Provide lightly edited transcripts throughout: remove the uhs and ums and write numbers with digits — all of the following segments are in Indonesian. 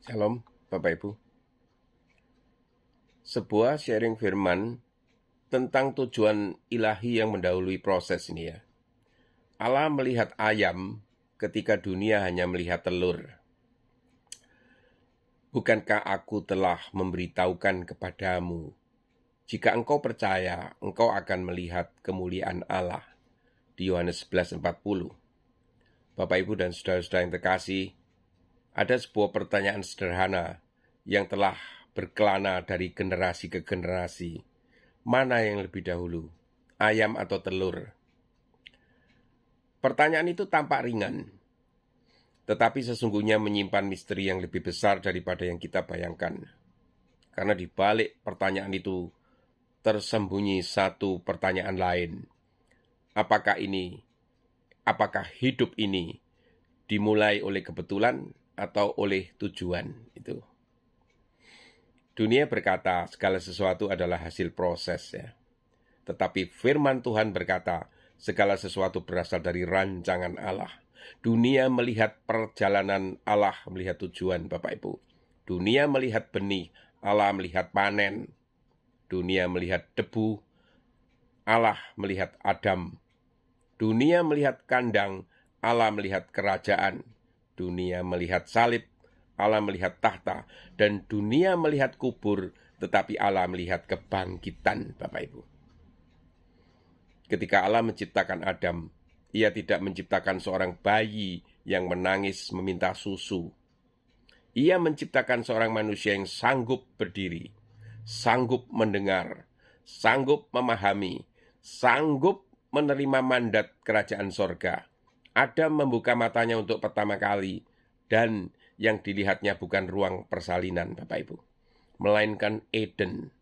Shalom, Bapak Ibu. Sebuah sharing firman tentang tujuan ilahi yang mendahului proses ini ya. Allah melihat ayam ketika dunia hanya melihat telur. Bukankah aku telah memberitahukan kepadamu, jika engkau percaya, engkau akan melihat kemuliaan Allah. Di Yohanes 11:40. Bapak Ibu dan saudara-saudara yang terkasih, ada sebuah pertanyaan sederhana yang telah berkelana dari generasi ke generasi. Mana yang lebih dahulu, ayam atau telur? Pertanyaan itu tampak ringan, tetapi sesungguhnya menyimpan misteri yang lebih besar daripada yang kita bayangkan. Karena di balik pertanyaan itu tersembunyi satu pertanyaan lain. Apakah hidup ini dimulai oleh kebetulan atau oleh tujuan? Itu. Dunia berkata segala sesuatu adalah hasil proses ya. Tetapi firman Tuhan berkata segala sesuatu berasal dari rancangan Allah. Dunia melihat perjalanan, Allah melihat tujuan, Bapak Ibu. Dunia melihat benih, Allah melihat panen. Dunia melihat debu, Allah melihat Adam. Dunia melihat kandang, Allah melihat kerajaan. Dunia melihat salib, Allah melihat tahta. Dan dunia melihat kubur, tetapi Allah melihat kebangkitan, Bapak Ibu. Ketika Allah menciptakan Adam, Ia tidak menciptakan seorang bayi yang menangis meminta susu. Ia menciptakan seorang manusia yang sanggup berdiri, sanggup mendengar, sanggup memahami, sanggup menerima mandat kerajaan sorga. Adam membuka matanya untuk pertama kali, dan yang dilihatnya bukan ruang persalinan, Bapak Ibu, melainkan Eden.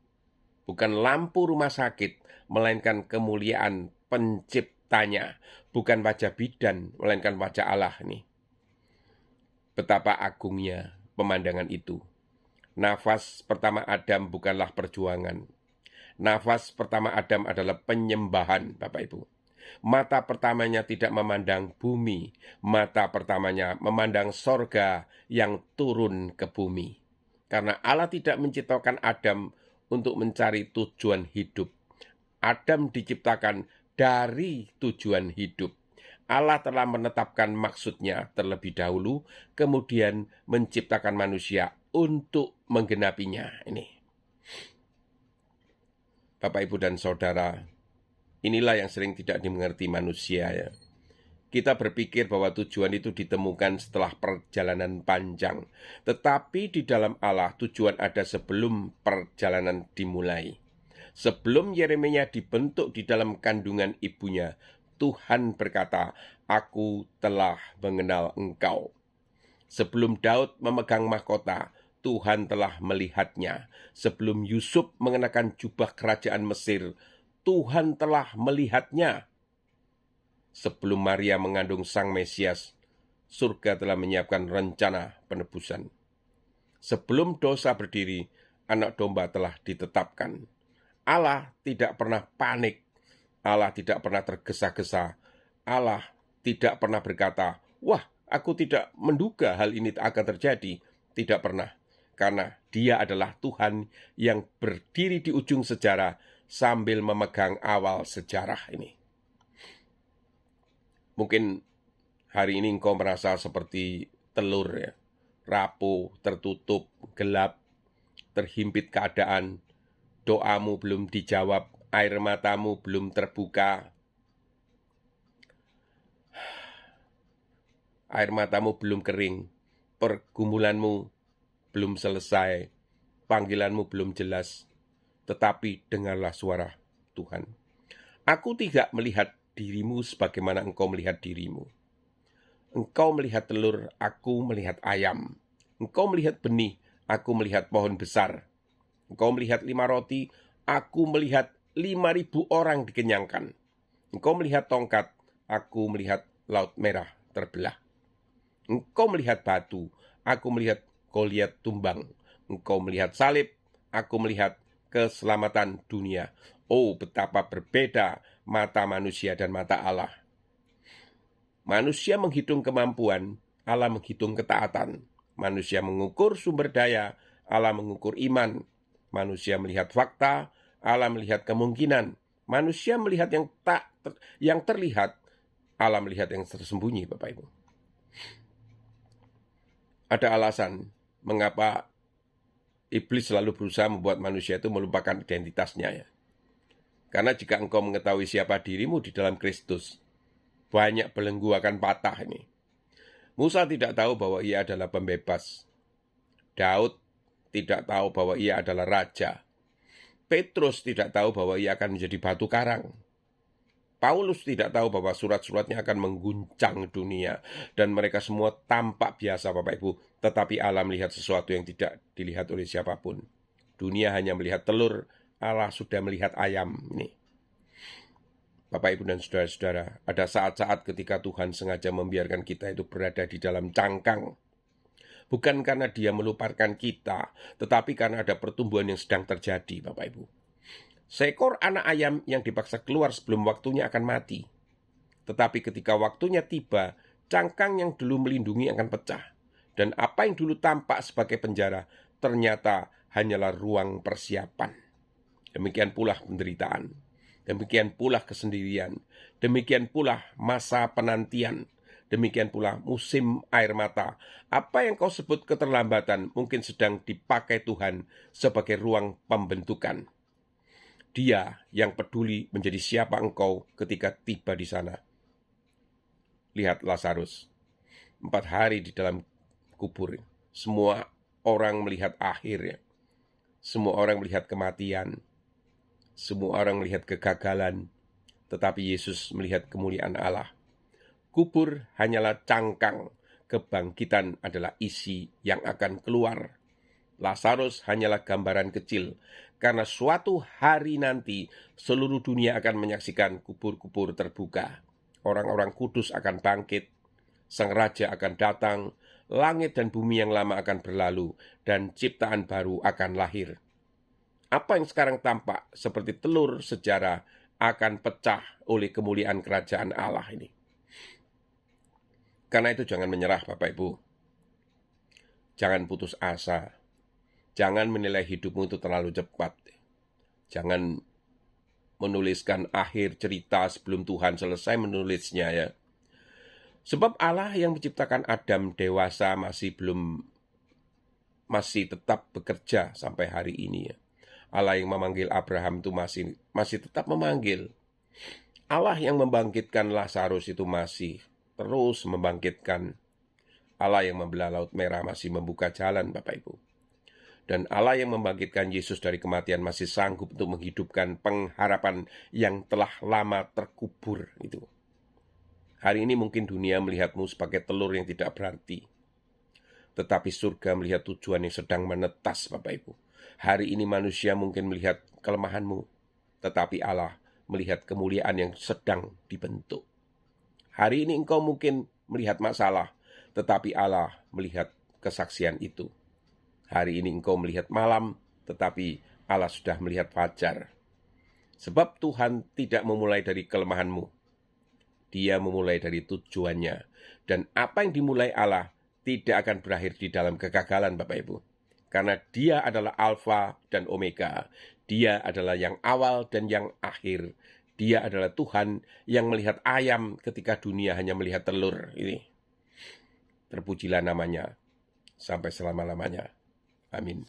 Bukan lampu rumah sakit, melainkan kemuliaan penciptanya. Bukan wajah bidan, melainkan wajah Allah nih. Betapa agungnya pemandangan itu. Nafas pertama Adam bukanlah perjuangan. Nafas pertama Adam adalah penyembahan, Bapak Ibu. Mata pertamanya tidak memandang bumi. Mata pertamanya memandang sorga yang turun ke bumi. Karena Allah tidak menciptakan Adam untuk mencari tujuan hidup. Adam diciptakan dari tujuan hidup. Allah telah menetapkan maksudnya terlebih dahulu, kemudian menciptakan manusia untuk menggenapinya. Ini, Bapak, Ibu, dan Saudara, inilah yang sering tidak dimengerti manusia ya. Kita berpikir bahwa tujuan itu ditemukan setelah perjalanan panjang. Tetapi di dalam Allah tujuan ada sebelum perjalanan dimulai. Sebelum Yeremia dibentuk di dalam kandungan ibunya, Tuhan berkata, "Aku telah mengenal engkau." Sebelum Daud memegang mahkota, Tuhan telah melihatnya. Sebelum Yusuf mengenakan jubah kerajaan Mesir, Tuhan telah melihatnya. Sebelum Maria mengandung Sang Mesias, surga telah menyiapkan rencana penebusan. Sebelum dosa berdiri, anak domba telah ditetapkan. Allah tidak pernah panik. Allah tidak pernah tergesa-gesa. Allah tidak pernah berkata, "Wah, aku tidak menduga hal ini akan terjadi." Tidak pernah. Karena Dia adalah Tuhan yang berdiri di ujung sejarah sambil memegang awal sejarah ini. Mungkin hari ini engkau merasa seperti telur ya, rapuh, tertutup, gelap, terhimpit keadaan, doamu belum dijawab, air matamu belum terbuka, air matamu belum kering, pergumulanmu belum selesai, panggilanmu belum jelas, tetapi dengarlah suara Tuhan. Aku tidak melihat dirimu sebagaimana engkau melihat dirimu. Engkau melihat telur, aku melihat ayam. Engkau melihat benih, aku melihat pohon besar. Engkau melihat 5 roti, aku melihat 5.000 orang dikenyangkan. Engkau melihat tongkat, aku melihat laut merah terbelah. Engkau melihat batu, aku melihat Goliat tumbang. Engkau melihat salib, aku melihat keselamatan dunia. Oh, betapa berbeda mata manusia dan mata Allah. Manusia menghitung kemampuan, Allah menghitung ketaatan. Manusia mengukur sumber daya, Allah mengukur iman. Manusia melihat fakta, Allah melihat kemungkinan. Manusia melihat yang terlihat, Allah melihat yang tersembunyi, Bapak Ibu. Ada alasan mengapa iblis selalu berusaha membuat manusia itu melupakan identitasnya ya. Karena jika engkau mengetahui siapa dirimu di dalam Kristus, banyak belenggu akan patah ini. Musa tidak tahu bahwa ia adalah pembebas. Daud tidak tahu bahwa ia adalah raja. Petrus tidak tahu bahwa ia akan menjadi batu karang. Paulus tidak tahu bahwa surat-suratnya akan mengguncang dunia. Dan mereka semua tampak biasa, Bapak Ibu. Tetapi Allah melihat sesuatu yang tidak dilihat oleh siapapun. Dunia hanya melihat telur, Allah sudah melihat ayam. Nih. Bapak Ibu dan saudara-saudara, ada saat-saat ketika Tuhan sengaja membiarkan kita itu berada di dalam cangkang. Bukan karena dia melupakan kita, tetapi karena ada pertumbuhan yang sedang terjadi, Bapak Ibu. Seekor anak ayam yang dipaksa keluar sebelum waktunya akan mati. Tetapi ketika waktunya tiba, cangkang yang dulu melindungi akan pecah. Dan apa yang dulu tampak sebagai penjara, ternyata hanyalah ruang persiapan. Demikian pula penderitaan. Demikian pula kesendirian. Demikian pula masa penantian. Demikian pula musim air mata. Apa yang kau sebut keterlambatan mungkin sedang dipakai Tuhan sebagai ruang pembentukan. Dia yang peduli menjadi siapa engkau ketika tiba di sana. Lihat Lazarus, 4 hari di dalam kubur. Semua orang melihat akhirnya. Semua orang melihat kematian. Semua orang melihat kegagalan. Tetapi Yesus melihat kemuliaan Allah. Kubur hanyalah cangkang. Kebangkitan adalah isi yang akan keluar. Lazarus hanyalah gambaran kecil, karena suatu hari nanti seluruh dunia akan menyaksikan kubur-kubur terbuka. Orang-orang kudus akan bangkit, Sang Raja akan datang, langit dan bumi yang lama akan berlalu, dan ciptaan baru akan lahir. Apa yang sekarang tampak seperti telur sejarah akan pecah oleh kemuliaan kerajaan Allah ini. Karena itu jangan menyerah, Bapak Ibu. Jangan putus asa. Jangan menilai hidupmu itu terlalu cepat. Jangan menuliskan akhir cerita sebelum Tuhan selesai menulisnya ya. Sebab Allah yang menciptakan Adam dewasa masih tetap bekerja sampai hari ini ya. Allah yang memanggil Abraham itu masih tetap memanggil. Allah yang membangkitkan Lazarus itu masih terus membangkitkan. Allah yang membelah Laut Merah masih membuka jalan, Bapak Ibu. Dan Allah yang membangkitkan Yesus dari kematian masih sanggup untuk menghidupkan pengharapan yang telah lama terkubur itu. Hari ini mungkin dunia melihatmu sebagai telur yang tidak berarti. Tetapi surga melihat tujuan yang sedang menetas, Bapak Ibu. Hari ini manusia mungkin melihat kelemahanmu. Tetapi Allah melihat kemuliaan yang sedang dibentuk. Hari ini engkau mungkin melihat masalah. Tetapi Allah melihat kesaksian itu. Hari ini engkau melihat malam, tetapi Allah sudah melihat fajar. Sebab Tuhan tidak memulai dari kelemahanmu. Dia memulai dari tujuannya. Dan apa yang dimulai Allah tidak akan berakhir di dalam kegagalan, Bapak Ibu. Karena Dia adalah Alfa dan Omega. Dia adalah yang awal dan yang akhir. Dia adalah Tuhan yang melihat ayam ketika dunia hanya melihat telur. Ini. Terpujilah namanya sampai selama-lamanya. Amin.